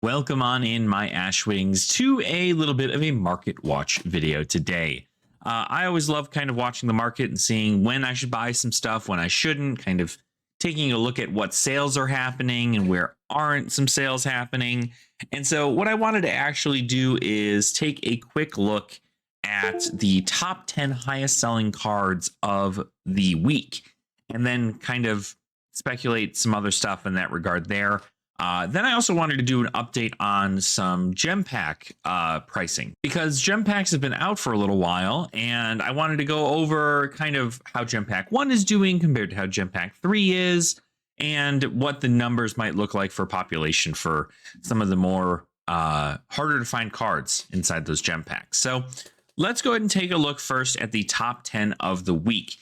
Welcome on in, my Ashwings, to a little bit of a market watch video today. I always love kind of watching the market and seeing when I should buy some stuff, when I shouldn't, kind of taking a look at what sales are happening and where aren't some sales happening. And so what I wanted to actually do is take a quick look at the top 10 highest selling cards of the week and then kind of speculate some other stuff in that regard there. Then I also wanted to do an update on some gem pack pricing because gem packs have been out for a little while, and I wanted to go over kind of how gem pack 1 is doing compared to how gem pack 3 is, and what the numbers might look like for population for some of the more harder to find cards inside those gem packs. So let's go ahead and take a look first at the top 10 of the week.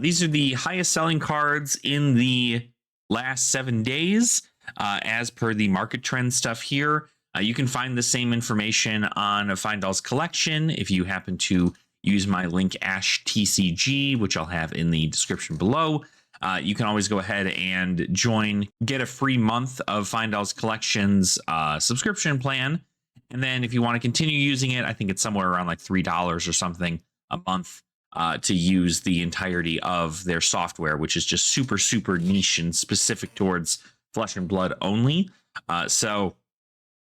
These are the highest selling cards in the last 7 days. As per the market trend stuff here, you can find the same information on Findall's collection if you happen to use my link TCG, which I'll have in the description below. You can always go ahead and get a free month of Findall's collection's subscription plan. And then if you want to continue using it, I think it's somewhere around like $3 or something a month to use the entirety of their software, which is just super, super niche and specific towards Flesh and Blood only. So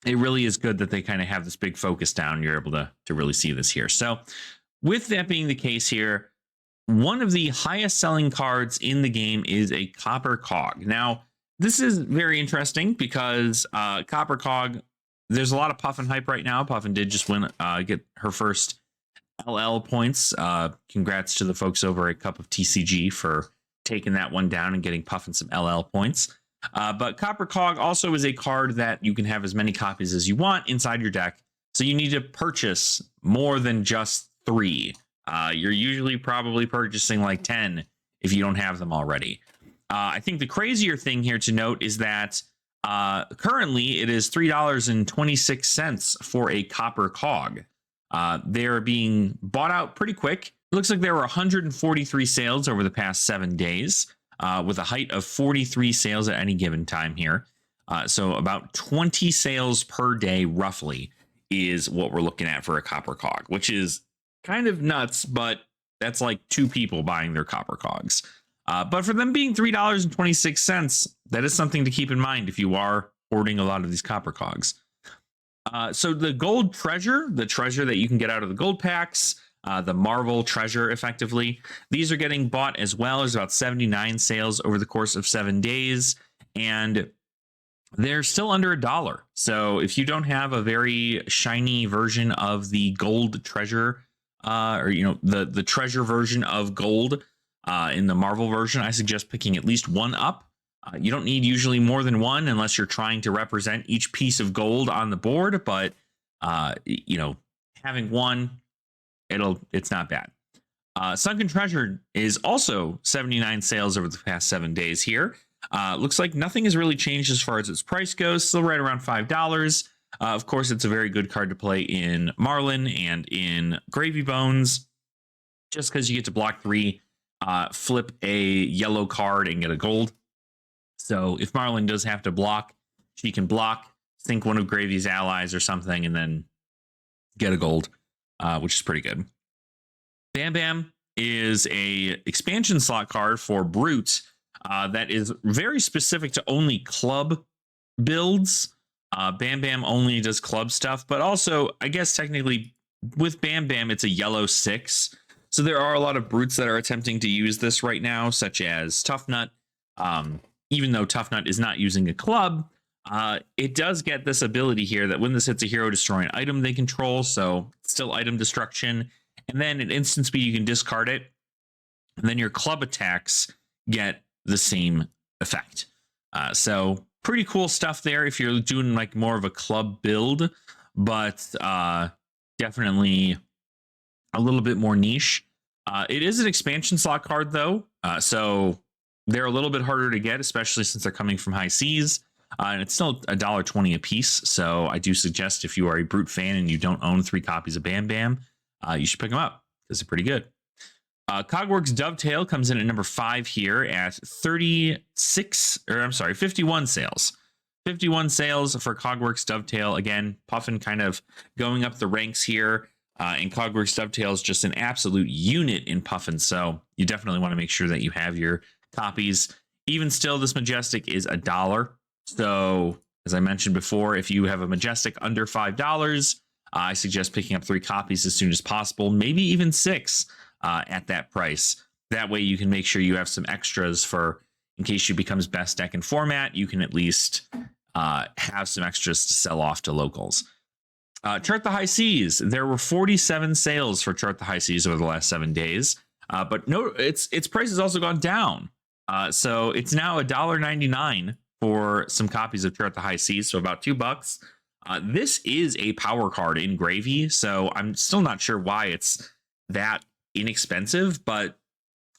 it really is good that they kind of have this big focus down. You're able to really see this here. So with that being the case here, one of the highest selling cards in the game is a Copper Cog. Now, this is very interesting because Copper Cog, there's a lot of Puffin hype right now. Puffin did just get her first LL points. Congrats to the folks over at Cup of TCG for taking that one down and getting Puffin some LL points. But Copper Cog also is a card that you can have as many copies as you want inside your deck. So you need to purchase more than just 3. You're usually probably purchasing like 10 if you don't have them already. I think the crazier thing here to note is that currently it is $3.26 for a Copper Cog. They're being bought out pretty quick. It looks like there were 143 sales over the past 7 days. With a height of 43 sales at any given time here. So about 20 sales per day, roughly, is what we're looking at for a Copper Cog, which is kind of nuts, but that's like 2 people buying their Copper Cogs. But for them being $3.26, that is something to keep in mind if you are hoarding a lot of these Copper Cogs. So the gold treasure, the treasure that you can get out of the gold packs, the Marvel treasure, effectively. These are getting bought as well. There's about 79 sales over the course of 7 days, and they're still under $1. So if you don't have a very shiny version of the gold treasure, or the treasure version of gold in the Marvel version, I suggest picking at least one up. You don't need usually more than one unless you're trying to represent each piece of gold on the board, but having one, it's not bad. Sunken Treasure is also 79 sales over the past 7 days here. Looks like nothing has really changed as far as its price goes. Still right around $5. Of course, it's a very good card to play in Marlin and in Gravy Bones, just because you get to block 3, flip a yellow card and get a gold. So if Marlin does have to block, she can block, sink one of Gravy's allies or something, and then get a gold. Which is pretty good. Bam Bam is a expansion slot card for Brute that is very specific to only club builds. Bam Bam only does club stuff, but also, I guess technically with Bam Bam, it's a yellow 6. So there are a lot of Brutes that are attempting to use this right now, such as Tough Nut. Even though Tough Nut is not using a club, it does get this ability here that when this hits a hero, destroy an item they control, so still item destruction. And then at instant speed, you can discard it. And then your club attacks get the same effect. So pretty cool stuff there if you're doing like more of a club build, but definitely a little bit more niche. It is an expansion slot card, though, so they're a little bit harder to get, especially since they're coming from high seas. And it's still $1.20 a piece. So I do suggest if you are a Brute fan and you don't own 3 copies of Bam Bam, you should pick them up because they're pretty good. Cogworks Dovetail comes in at number 5 here at 51 sales. 51 sales for Cogworks Dovetail. Again, Puffin kind of going up the ranks here. And Cogworks Dovetail is just an absolute unit in Puffin. So you definitely want to make sure that you have your copies. Even still, this Majestic is $1. So as I mentioned before, if you have a Majestic under $5, I suggest picking up 3 copies as soon as possible, maybe even 6 at that price. That way you can make sure you have some extras for in case she becomes best deck in format. You can at least have some extras to sell off to locals. Chart the High Seas. There were 47 sales for Chart the High Seas over the last 7 days, but no, its price has also gone down. So it's now $1.99 for some copies of Chart the High Seas, so about $2. This is a power card in Gravy, so I'm still not sure why it's that inexpensive, but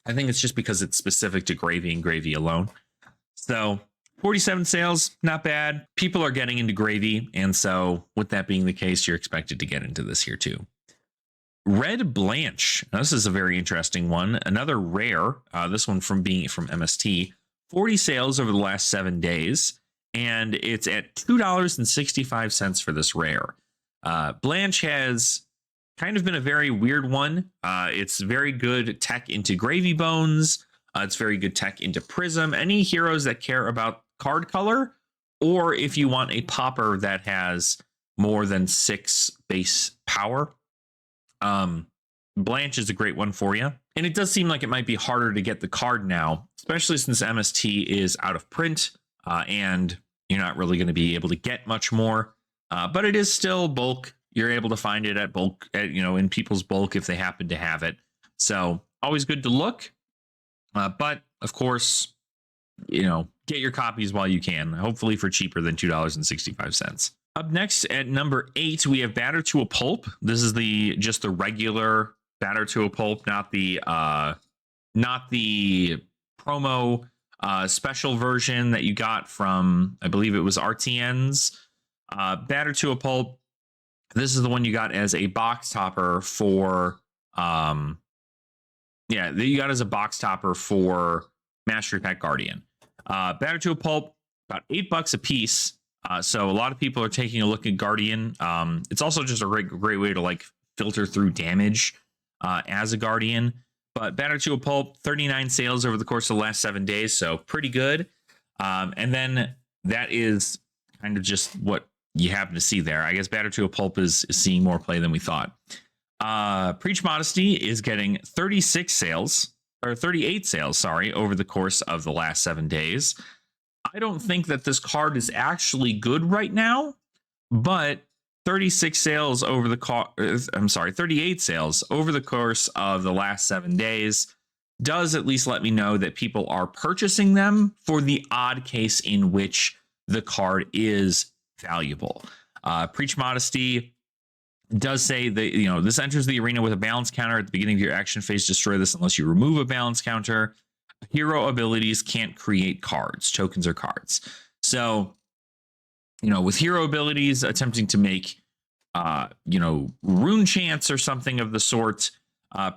I think it's just because it's specific to Gravy and Gravy alone. So 47 sales, not bad. People are getting into Gravy, and so with that being the case, you're expected to get into this here too. Red Blanche. Now, this is a very interesting one. Another rare. This one from MST. 40 sales over the last 7 days, and it's at $2.65 for this rare. Blanche has kind of been a very weird one. It's very good tech into Gravy Bones. It's very good tech into Prism. Any heroes that care about card color, or if you want a popper that has more than 6 base power, Blanche is a great one for you. And it does seem like it might be harder to get the card now, especially since MST is out of print, and you're not really going to be able to get much more. But it is still bulk. You're able to find it at bulk, in people's bulk if they happen to have it. So always good to look. But of course, get your copies while you can, hopefully for cheaper than $2.65. Up next at number 8, we have Batter to a Pulp. This is just the regular Batter to a Pulp, not the promo special version that you got from, I believe it was RTN's. Batter to a Pulp. This is the one you got as a box topper for, that you got as a box topper for Mastery Pack Guardian. Batter to a Pulp, about $8 a piece. So a lot of people are taking a look at Guardian. It's also just a great way to filter through damage as a Guardian. But Batter to a Pulp, 39 sales over the course of the last 7 days, so pretty good. And then that is kind of just what you happen to see there. I guess Batter to a Pulp is seeing more play than we thought. Preach Modesty is getting 38 sales, over the course of the last 7 days. I don't think that this card is actually good right now, but 38 sales over the course of the last 7 days does at least let me know that people are purchasing them for the odd case in which the card is valuable. Preach Modesty does say that, this enters the arena with a balance counter at the beginning of your action phase. Destroy this unless you remove a balance counter. Hero abilities can't create cards. Tokens are cards. So, with hero abilities attempting to make, rune chants or something of the sort,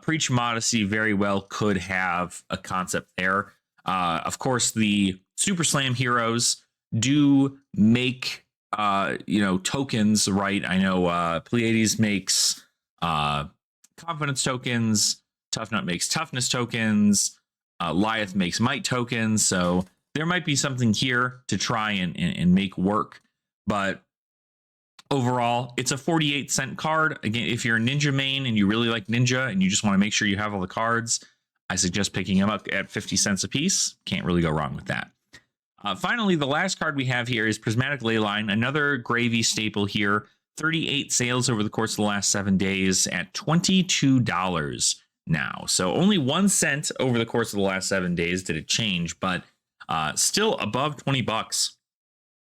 Preach Modesty very well could have a concept there. Of course, the Super Slam heroes do make, tokens, right? I know Pleiades makes confidence tokens. Tough Nut makes toughness tokens. Lyeth makes might tokens, so there might be something here to try and make work. But overall, it's a 48-cent card. Again, if you're a Ninja main and you really like Ninja and you just want to make sure you have all the cards, I suggest picking them up at 50 cents a piece. Can't really go wrong with that. Finally, the last card we have here is Prismatic Leyline, another Gravy staple here. 38 sales over the course of the last 7 days at $22 now. So only 1 cent over the course of the last 7 days did it change, but still above $20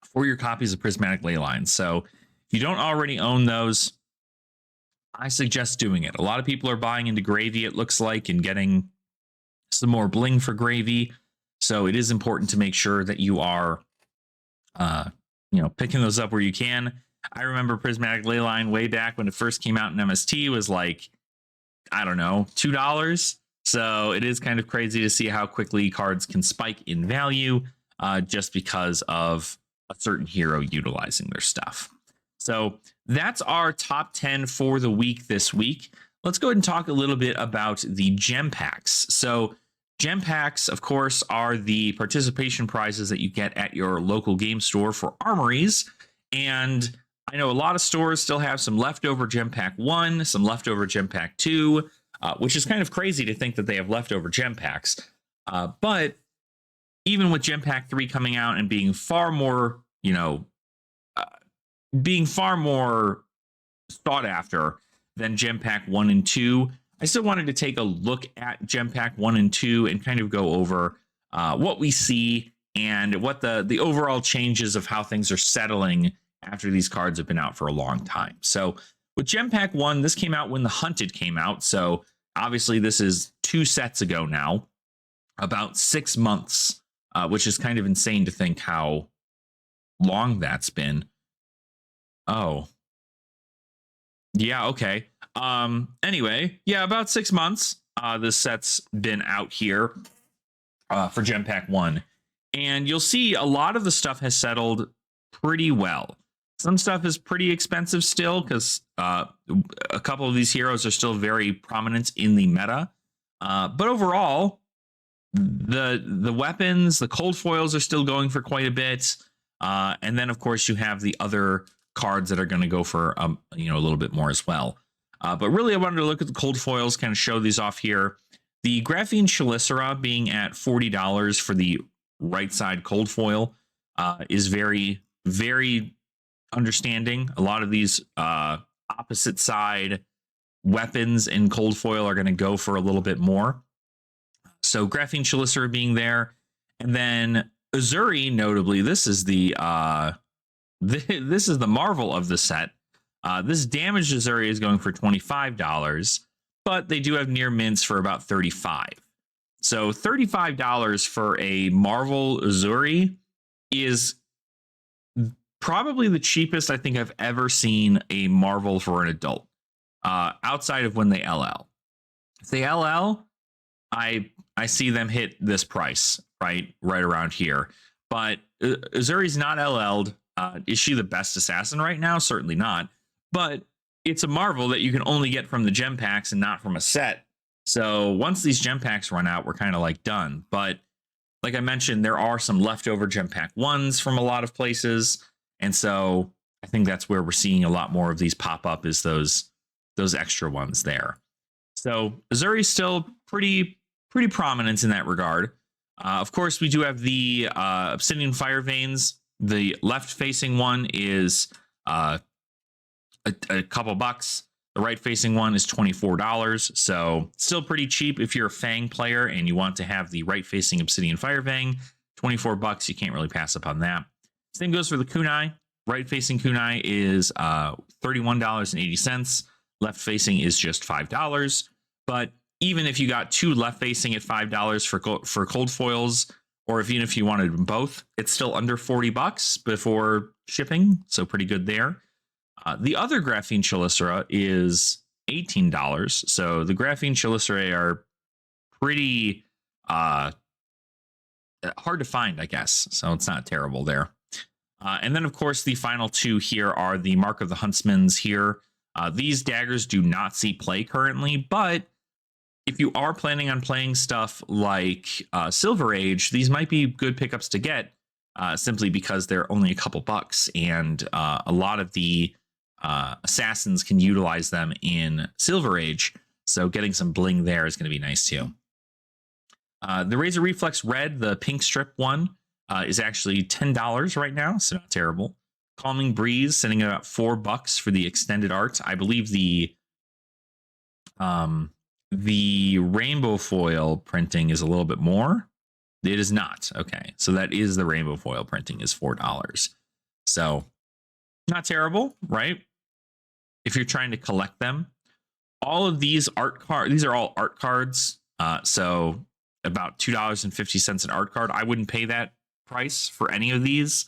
for your copies of Prismatic Leyline. So if you don't already own those, I suggest doing it. A lot of people are buying into Gravy, it looks like, and getting some more bling for Gravy. So it is important to make sure that you are, picking those up where you can. I remember Prismatic Leyline way back when it first came out in MST was like, I don't know, $2. So it is kind of crazy to see how quickly cards can spike in value just because of a certain hero utilizing their stuff. So that's our top 10 for the week this week. Let's go ahead and talk a little bit about the gem packs. So gem packs, of course, are the participation prizes that you get at your local game store for armories. And I know a lot of stores still have some leftover gem pack 1, some leftover gem pack 2, which is kind of crazy to think that they have leftover gem packs. But even with gem pack 3 coming out and being far more, being far more sought after than gem pack 1 and 2, I still wanted to take a look at gem pack 1 and 2 and kind of go over what we see and what the overall changes of how things are settling after these cards have been out for a long time. So with gem pack 1, this came out when the Hunted came out. So obviously this is 2 sets ago now, about 6 months, which is kind of insane to think how long that's been. Oh, yeah. Okay. Anyway, yeah, about 6 months. This set's been out here for gem pack 1, and you'll see a lot of the stuff has settled pretty well. Some stuff is pretty expensive still because a couple of these heroes are still very prominent in the meta. But overall, the weapons, the cold foils are still going for quite a bit. And then, of course, you have the other cards that are going to go for a little bit more as well. But really, I wanted to look at the cold foils, kind of show these off here. The Graphene Chelicera being at $40 for the right side cold foil is very, very understanding. A lot of these opposite side weapons in cold foil are going to go for a little bit more. So Graphene Chelicera being there, and then Uzuri, notably, this is the this is the marvel of the set. This damaged Uzuri is going for $25, but they do have near mints for about $35. So $35 for a Marvel Uzuri is probably the cheapest I think I've ever seen a Marvel for an adult, outside of when they LL. If they LL, I see them hit this price right around here. But Uzuri's not LL'd. Is she the best assassin right now? Certainly not. But it's a Marvel that you can only get from the gem packs and not from a set. So once these gem packs run out, we're kind of like done. But like I mentioned, there are some leftover gem pack 1s from a lot of places. And so I think that's where we're seeing a lot more of these pop up, is those extra ones there. So Uzuri's still pretty prominent in that regard. Of course, we do have the Obsidian Fire Veins. The left-facing one is a couple bucks. The right-facing one is $24. So still pretty cheap if you're a Fang player and you want to have the right-facing Obsidian Fire Vein. $24. You can't really pass up on that. Same goes for the kunai. Right-facing kunai is $31.80. Left-facing is just $5. But even if you got 2 left-facing at $5 for cold foils, or even if you wanted them both, it's still under $40 before shipping. So pretty good there. The other Graphene Chelicera is $18. So the Graphene Chelicerae are pretty hard to find, I guess. So it's not terrible there. And then, of course, the final 2 here are the Mark of the Huntsmans here. These daggers do not see play currently, but if you are planning on playing stuff like Silver Age, these might be good pickups to get, simply because they're only a couple bucks, and a lot of the assassins can utilize them in Silver Age. So getting some bling there is going to be nice too. The Razor Reflex Red, the pink strip one, is actually $10 right now, so not terrible. Calming Breeze sitting at about $4 for the extended art. I believe the rainbow foil printing is a little bit more. It is not. Okay, so that is the rainbow foil printing is $4. So not terrible, right? If you're trying to collect them. All of these art cards, these are all art cards. So about $2.50 an art card. I wouldn't pay that price for any of these.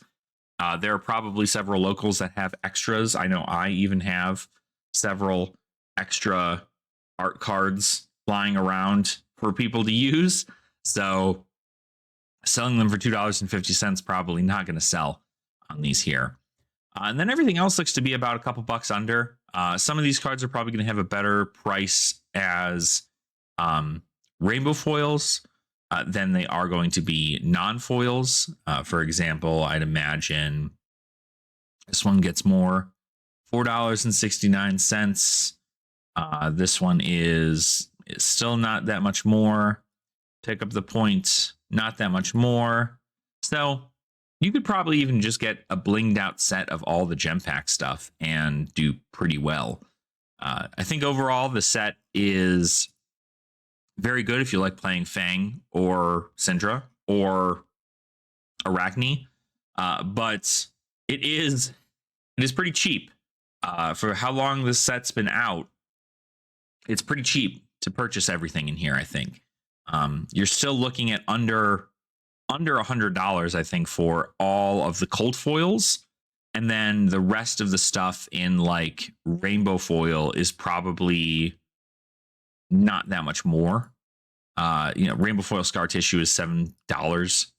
There are probably several locals that have extras. I know I even have several extra art cards lying around for people to use. So selling them for $2.50 probably not going to sell. on these here. And then everything else looks to be about a couple bucks under. Some of these cards are probably going to have a better price as rainbow foils than they are going to be non-foils. For example, I'd imagine this one gets more, $4.69. This one is still not that much more. Pick up the point, not that much more. So you could probably even just get a blinged out set of all the gem pack stuff and do pretty well. I think overall the set is very good if you like playing Fang or Syndra or Arachne, but it is pretty cheap for how long this set's been out. It's pretty cheap to purchase everything in here. I think you're still looking at under $100, I think, for all of the cold foils, and then the rest of the stuff in like rainbow foil is probably not that much more. Rainbow foil scar tissue is $7,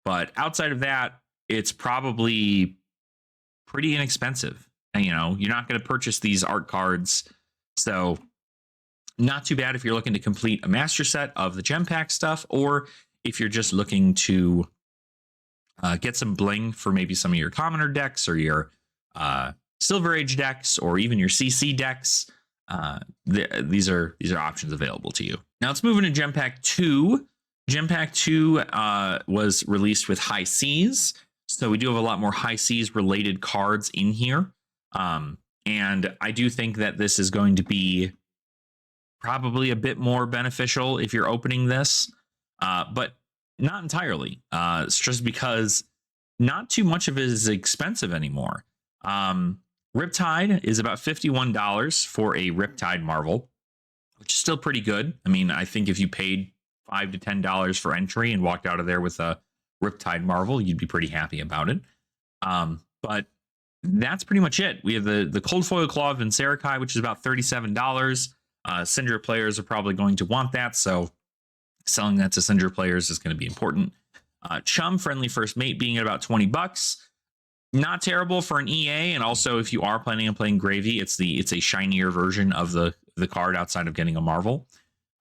but outside of that, it's probably pretty inexpensive. And you're not going to purchase these art cards, so not too bad if you're looking to complete a master set of the gem pack stuff, or if you're just looking to get some bling for maybe some of your commoner decks or your Silver Age decks, or even your CC decks. These are options available to you. Now let's move into Gem Pack 2. Gem Pack 2 was released with High Seas, so we do have a lot more High Seas related cards in here. And I do think that this is going to be probably a bit more beneficial if you're opening this, but not entirely. It's just because not too much of it is expensive anymore. Riptide is about $51 for a Riptide Marvel, which is still pretty good. I mean, I think if you paid $5 to $10 for entry and walked out of there with a Riptide Marvel, you'd be pretty happy about it. But that's pretty much it. We have the Cold Foil Claw of Vincerikai, which is about $37. Syndra players are probably going to want that, so selling that to Syndra players is going to be important. Chum Friendly First Mate being at about $20. Not terrible for an EA, and also if you are planning on playing Gravy, it's a shinier version of the card outside of getting a Marvel.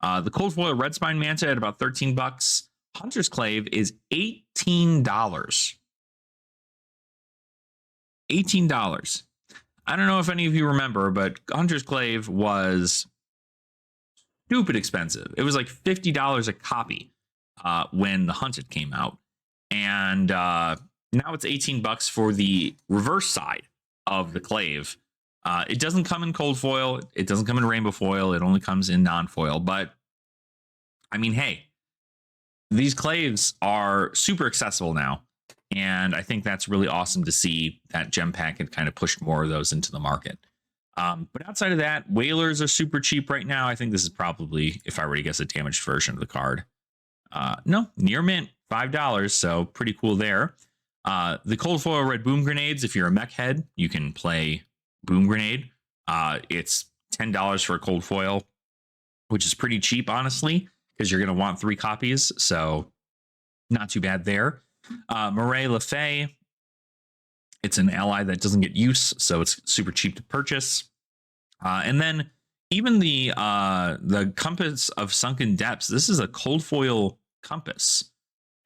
The Cold Foil Red Spine Manta at about $13. Hunter's Clave is $18. $18. I don't know if any of you remember, but Hunter's Clave was stupid expensive. It was like $50 a copy when the Hunted came out, and now it's $18 for the reverse side of the Clave. It doesn't come in cold foil. It doesn't come in rainbow foil. It only comes in non-foil. But I mean, hey, these Claves are super accessible now, and I think that's really awesome to see that Gem Pack had kind of pushed more of those into the market. But outside of that, Whalers are super cheap right now. I think this is probably, if I were to guess, a damaged version of the card. No, near mint, $5, so pretty cool there. The Cold Foil Red Boom Grenades, if you're a mech head, you can play Boom Grenade. It's $10 for a Cold Foil, which is pretty cheap, honestly, because you're going to want 3 copies, so not too bad there. Murray Le Fay, it's an ally that doesn't get use, so it's super cheap to purchase. And then even the Compass of Sunken Depths, this is a Cold Foil Compass,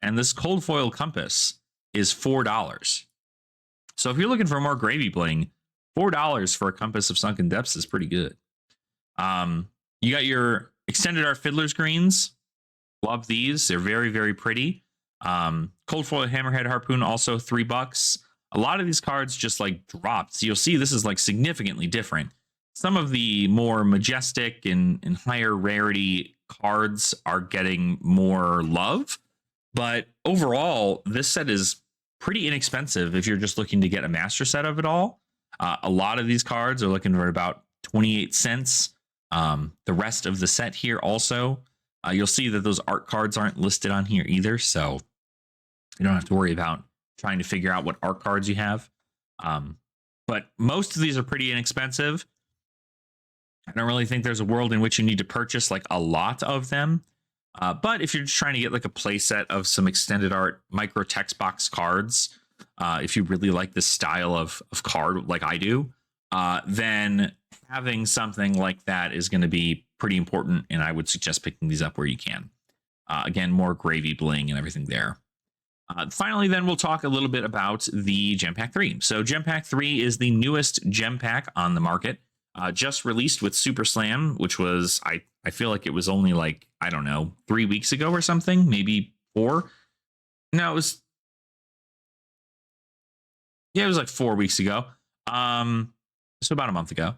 and this Cold Foil Compass is $4. So if you're looking for more gravy bling, $4 for a Compass of Sunken Depths is pretty good. You got your Extended Art Fiddler's Greens. Love these. They're very, very pretty. Cold Foil Hammerhead Harpoon, also $3. A lot of these cards just like dropped. So you'll see this is like significantly different. Some of the more majestic and higher rarity cards are getting more love. But overall, this set is pretty inexpensive if you're just looking to get a master set of it all. A lot of these cards are looking for about 28 cents. The rest of the set here also, you'll see that those art cards aren't listed on here either, so you don't have to worry about trying to figure out what art cards you have. But most of these are pretty inexpensive. I don't really think there's a world in which you need to purchase like a lot of them. But if you're just trying to get like a play set of some extended art micro text box cards, if you really like this style of card like I do, then having something like that is going to be pretty important. And I would suggest picking these up where you can. Again, more gravy bling and everything there. Finally, then we'll talk a little bit about the Gem Pack 3. So Gem Pack 3 is the newest Gem Pack on the market. Just released with Super Slam, which was, I feel like it was only like, I don't know, 3 weeks ago or something, maybe 4. No, it was like 4 weeks ago. So about a month ago.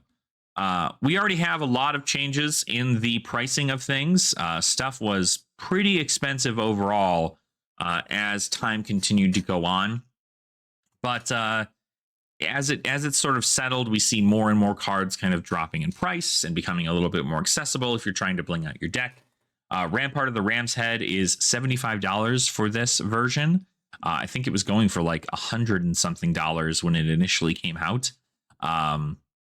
We already have a lot of changes in the pricing of things. Stuff was pretty expensive overall as time continued to go on. But as it sort of settled, we see more and more cards kind of dropping in price and becoming a little bit more accessible if you're trying to bling out your deck. Rampart of the Ram's Head is $75 for this version. I think it was going for like $100 and something when it initially came out.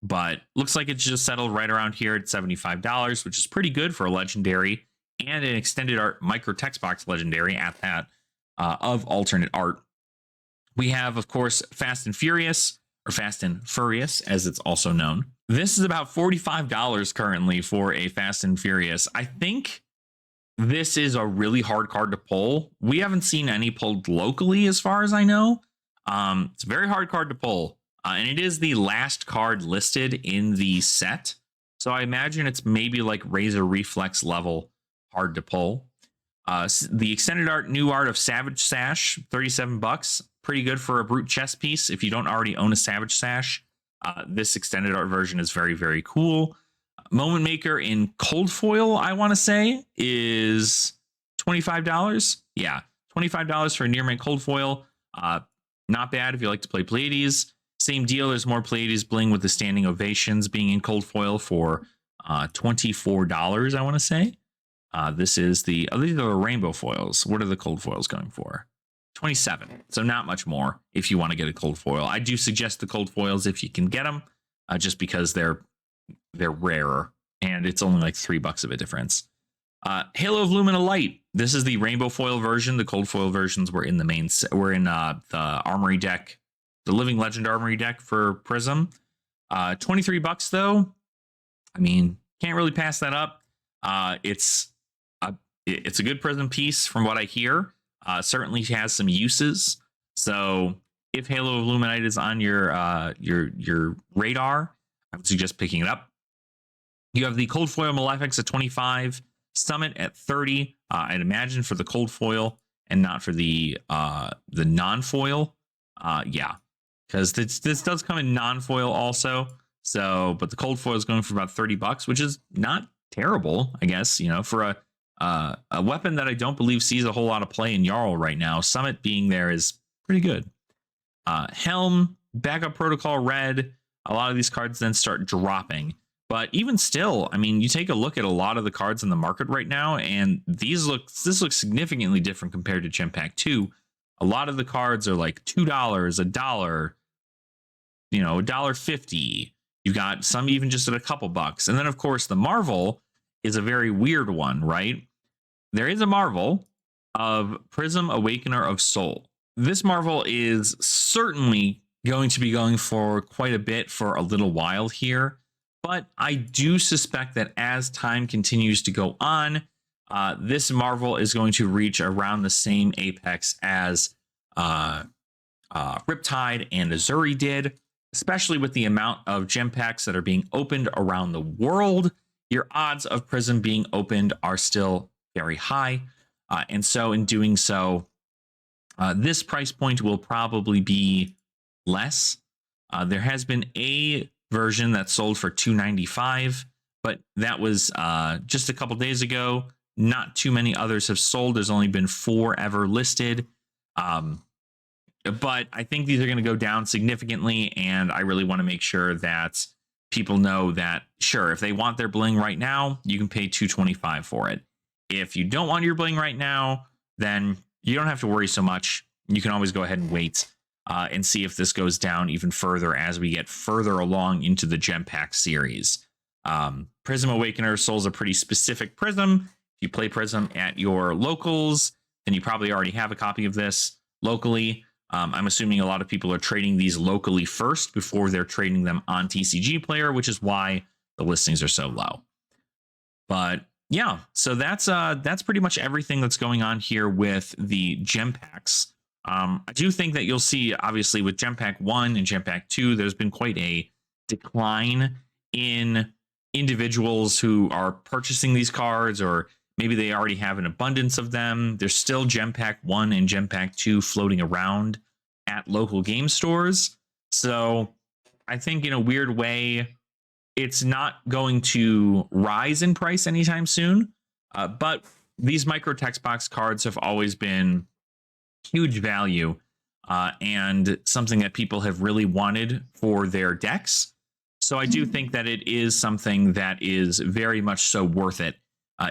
But looks like it just settled right around here at $75, which is pretty good for a legendary and an extended art micro text box legendary at that of alternate art. We have, of course, Fast and Furious, or Fast and Furious, as it's also known. This is about $45 currently for a Fast and Furious. I think this is a really hard card to pull. We haven't seen any pulled locally, as far as I know. It's a very hard card to pull. And it is the last card listed in the set. So I imagine it's maybe like Razor Reflex level hard to pull. The extended art, new art of Savage Sash, $37. Pretty good for a brute chess piece. If you don't already own a Savage Sash, this extended art version is very, very cool. Moment Maker in cold foil, I want to say, is $25. Yeah, $25 for a near mint cold foil. Not bad if you like to play Pleiades. Same deal. There's more Pleiades bling with the standing ovations being in cold foil for $24, I want to say. This is these are the rainbow foils. What are the cold foils going for? 27. So not much more if you want to get a cold foil. I do suggest the cold foils if you can get them, just because they're rarer and it's only like $3 of a difference. Halo of Lumina Light. This is the rainbow foil version. The cold foil versions were in the main the Armory deck. The Living Legend Armory deck for Prism. $23 though. I mean, can't really pass that up. It's a good Prism piece from what I hear. Certainly has some uses. So if Halo of Luminite is on your radar, I would suggest picking it up. You have the Cold Foil Malefics at 25, Summit at 30. I'd imagine for the cold foil and not for the non-foil. Yeah. Because this does come in non-foil also. So, but the cold foil is going for about $30, which is not terrible, I guess, for a weapon that I don't believe sees a whole lot of play in Jarl right now. Summit being there is pretty good. Helm, Backup Protocol Red. A lot of these cards then start dropping. But even still, I mean, you take a look at a lot of the cards in the market right now, and this looks significantly different compared to Gem Pack 2. A lot of the cards are like $2, $1, $1.50. You've got some even just at a couple bucks. And then, of course, the Marvel is a very weird one, right? There is a Marvel of Prism Awakener of Soul. This Marvel is certainly going to be going for quite a bit for a little while here. But I do suspect that as time continues to go on, this Marvel is going to reach around the same apex as Riptide and Azuri did, especially with the amount of gem packs that are being opened around the world. Your odds of Prism being opened are still very high. And so in doing so, this price point will probably be less. There has been a version that sold for $295, but that was just a couple days ago. Not too many others have sold. There's only been 4 ever listed. But I think these are going to go down significantly, and I really want to make sure that people know that, sure, if they want their bling right now, you can pay $225 for it. If you don't want your bling right now, then you don't have to worry so much. You can always go ahead and wait and see if this goes down even further as we get further along into the Gem Pack series. Prism Awakener Soul's a pretty specific Prism. If you play Prism at your locals, then you probably already have a copy of this locally. I'm assuming a lot of people are trading these locally first before they're trading them on TCG Player, which is why the listings are so low. But yeah, so that's pretty much everything that's going on here with the gem packs. I do think that you'll see, obviously, with Gem Pack 1 and Gem Pack 2, there's been quite a decline in individuals who are purchasing these cards, or maybe they already have an abundance of them. There's still Gem Pack 1 and Gem Pack 2 floating around at local game stores. So I think in a weird way, it's not going to rise in price anytime soon. But these micro text box cards have always been huge value and something that people have really wanted for their decks. So I do think that it is something that is very much so worth it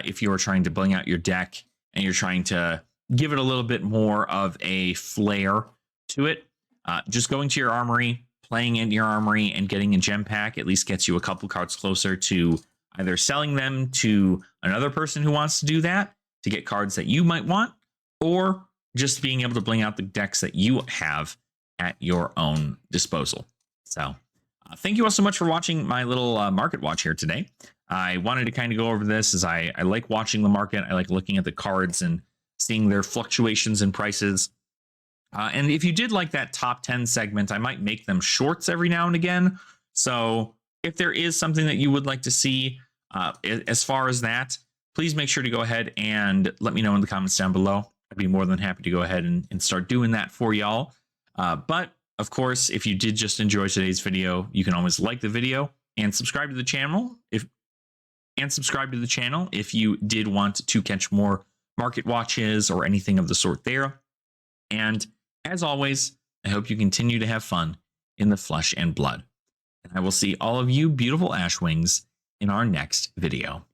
if you're trying to bling out your deck and you're trying to give it a little bit more of a flair to it. Just going to your armory, playing in your armory, and getting a gem pack at least gets you a couple cards closer to either selling them to another person who wants to do that to get cards that you might want, or just being able to bling out the decks that you have at your own disposal. So thank you all so much for watching my little market watch here today. I wanted to kind of go over this as I like watching the market. I like looking at the cards and seeing their fluctuations in prices. And if you did like that top 10 segment, I might make them shorts every now and again. So if there is something that you would like to see as far as that, please make sure to go ahead and let me know in the comments down below. I'd be more than happy to go ahead and start doing that for y'all. But of course, if you did just enjoy today's video, you can always like the video and subscribe to the channel if you did want to catch more market watches or anything of the sort there. And as always, I hope you continue to have fun in the flesh and blood. And I will see all of you beautiful Ashwings in our next video.